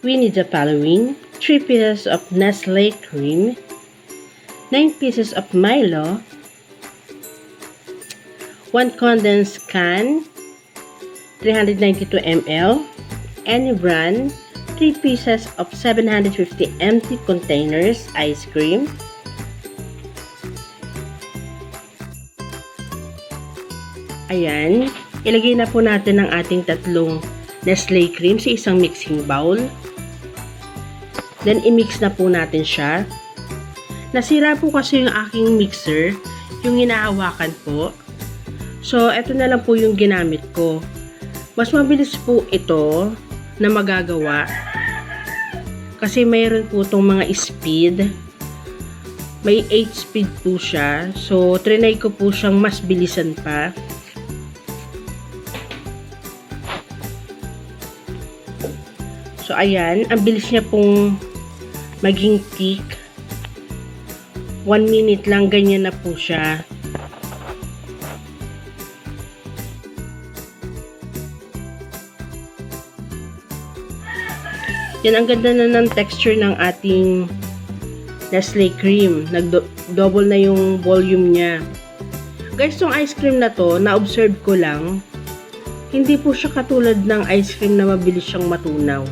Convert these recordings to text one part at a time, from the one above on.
we need the following: 3 pieces of Nestle cream, 9 pieces of Milo, 1 condense can, 392 ml, any brand, 3 pieces of 750 empty containers ice cream, ayan, ilagay na po natin ang ating tatlong Nestle cream sa isang mixing bowl. Then, i-mix na po natin siya. Nasira po kasi yung aking mixer, yung hinahawakan po. So, eto na lang po yung ginamit ko. Mas mabilis po ito na magagawa. Kasi mayroon po itong mga speed. May 8 speed po siya. So, trinay ko po siyang mas bilisan pa. So, ayan. Ang bilis niya pong maging thick. 1 minute lang, ganyan na po siya. Yan, ang ganda na ng texture ng ating Nestle cream. Nag-double na yung volume niya. Guys, yung ice cream na to, na-observe ko lang, hindi po siya katulad ng ice cream na mabilis siyang matunaw.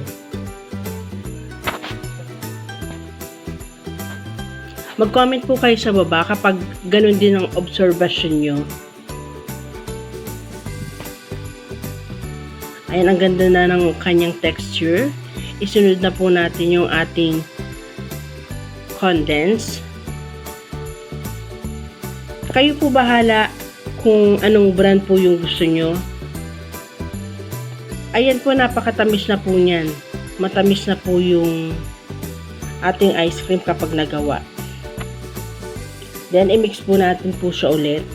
Mag-comment po kayo sa baba kapag ganun din ang observation nyo. Ayan, ang ganda na ng kanyang texture. Isunod na po natin yung ating condense. Kayo po bahala kung anong brand po yung gusto nyo. Ayan po, napakatamis na po niyan. Matamis na po yung ating ice cream kapag nagawa. Then, i-mix po natin po siya ulit.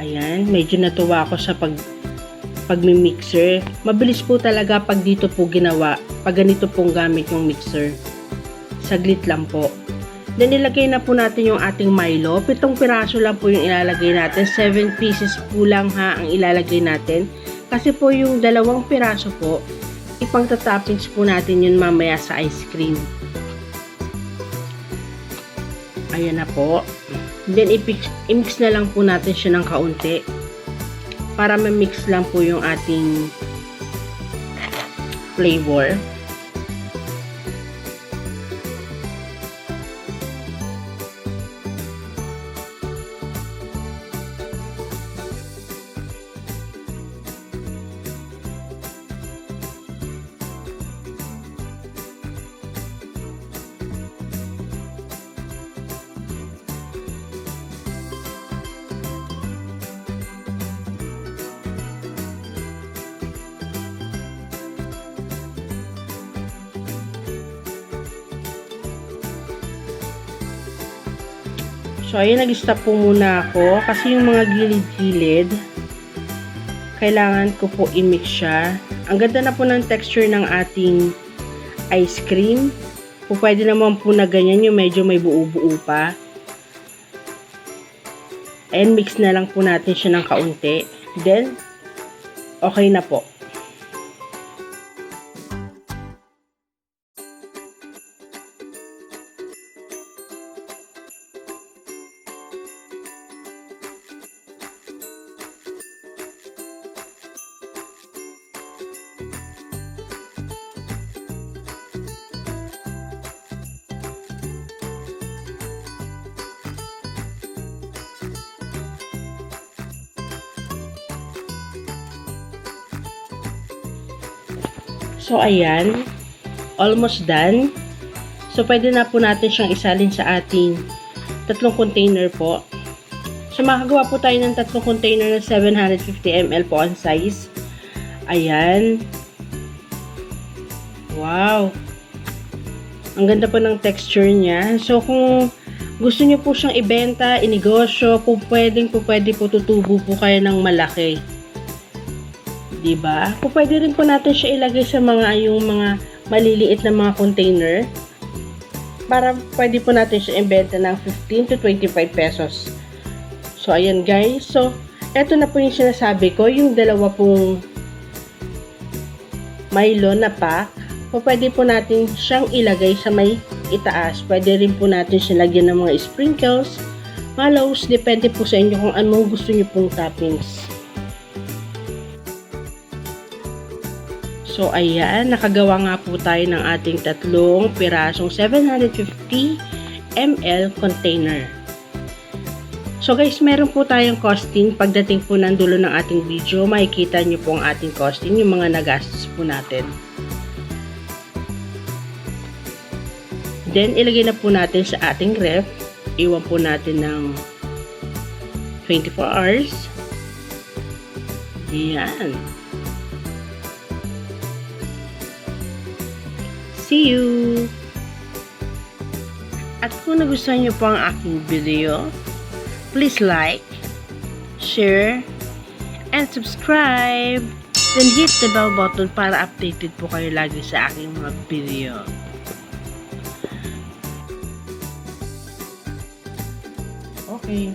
Ayan, medyo natuwa ako sa pagmi-mixer. Mabilis po talaga pag dito po ginawa, pag ganito pong gamit yung mixer. Saglit lang po. Then, ilagay na po natin yung ating Milo. 7 piraso lang po yung ilalagay natin. 7 pieces po lang ha ang ilalagay natin. Kasi po yung 2 piraso po, ipang toppings po natin yun mamaya sa ice cream. Ayan na po. Then, i-mix na lang po natin siya ng kaunti para ma-mix lang po yung ating flavor. So, ayun, nag-stop po muna ako kasi yung mga gilid-gilid, kailangan ko po i-mix siya. Ang ganda na po ng texture ng ating ice cream. Po, pwede naman po na ganyan yung medyo may buo-buo pa. And mix na lang po natin siya ng kaunti. Then, okay na po. So, ayan. Almost done. So, pwede na po natin siyang isalin sa ating tatlong container po. So, makagawa po tayo ng tatlong container na 750 ml po ang size. Ayan. Wow. Ang ganda po ng texture niya. So, kung gusto niyo po siyang ibenta, inegosyo, pwede po tutubo po kayo ng malaki. Diba? Pwede rin po natin siya ilagay sa yung mga maliliit na mga container. Para pwede po natin siya ibenta ng 15 to 25 pesos. So, ayan guys. So, eto na po yung sinasabi ko. Yung dalawa pong milo na pack. Pwede po natin siyang ilagay sa may itaas. Pwede rin po natin siya lagyan ng mga sprinkles, mallows. Depende po sa inyo kung anong gusto niyo pong toppings. So, ayan. Nakagawa nga po tayo ng ating tatlong pirasong 750 ml container. So, guys, meron po tayong costing. Pagdating po ng dulo ng ating video, makikita nyo po ang ating costing, yung mga nagastos po natin. Then, ilagay na po natin sa ating ref. Iwan po natin ng 24 hours. Ayan. See you! At kung nagustuhan nyo po ang aking video, please like, share, and subscribe. Then hit the bell button para updated po kayo lagi sa aking mga video. Okay.